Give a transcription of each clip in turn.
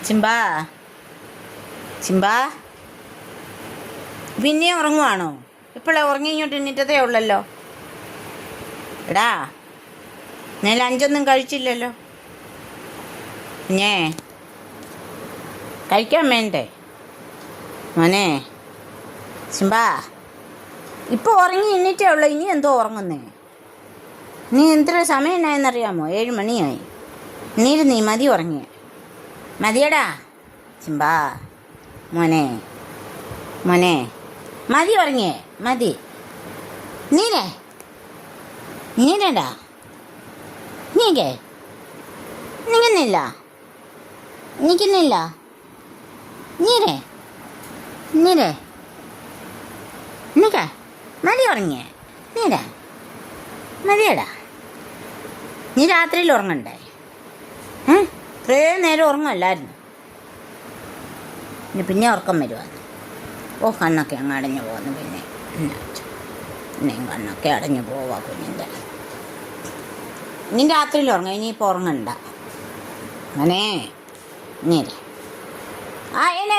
ചിമ്പാ ചിമ്പാ പിന്നെയും ഉറങ്ങുവാണോ? ഇപ്പോഴേ ഉറങ്ങി ഇങ്ങോട്ട് എണ്ണീറ്റതേ ഉള്ളല്ലോ. എടാ ഞാൻ ലഞ്ചൊന്നും കഴിച്ചില്ലല്ലോ. കഴിക്കാൻ വേണ്ടേ മോനെ? ചിമ്പാ ഇപ്പോൾ ഉറങ്ങി എണ്ണീറ്റേ ഉള്ളൂ. ഇനി എന്തോ ഉറങ്ങുന്നേ? നീ എത്ര സമയം എന്നായെന്നറിയാമോ? 7 മണിയായി. നീ മതി ഉറങ്ങിയ മതിയടാ. ചിമ്പാ മോനെ മതി ഉറങ്ങിയേ മതി. നീരടാ നിൽക്കുന്നില്ല മതി ഉറങ്ങിയേ മതിയടാ. നീ രാത്രിയിൽ ഉറങ്ങണ്ടേ? ഇത്രേ നേരം ഉറങ്ങല്ലായിരുന്നു. പിന്നെ ഉറക്കം വരുവാന്ന്. കണ്ണൊക്കെ അങ്ങ് അടഞ്ഞു പോകുന്നു. പിന്നെയും കണ്ണൊക്കെ അടഞ്ഞു പോവാ കുഞ്ഞിൻ്റെ. നീ രാത്രിയിൽ ഉറങ്ങുക. ഇനിയിപ്പോൾ ഉറങ്ങണ്ട അങ്ങനെ.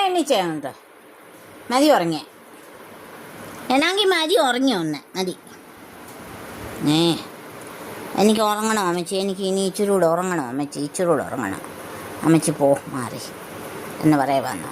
എണീച്ചോണ്ട് മതി ഉറങ്ങിയ എന്നാങ്കിൽ മതി ഉറങ്ങിയ ഒന്ന് മതി. എനിക്ക് ഉറങ്ങണം അമ്മച്ചി. എനിക്ക് ഇനി ഇച്ചിരി കൂടെ ഉറങ്ങണം അമ്മച്ചി. ഇച്ചിരി കൂടെ ഉറങ്ങണം അമ്മച്ചി. മാറി എന്ന് പറയാൻ വന്നു.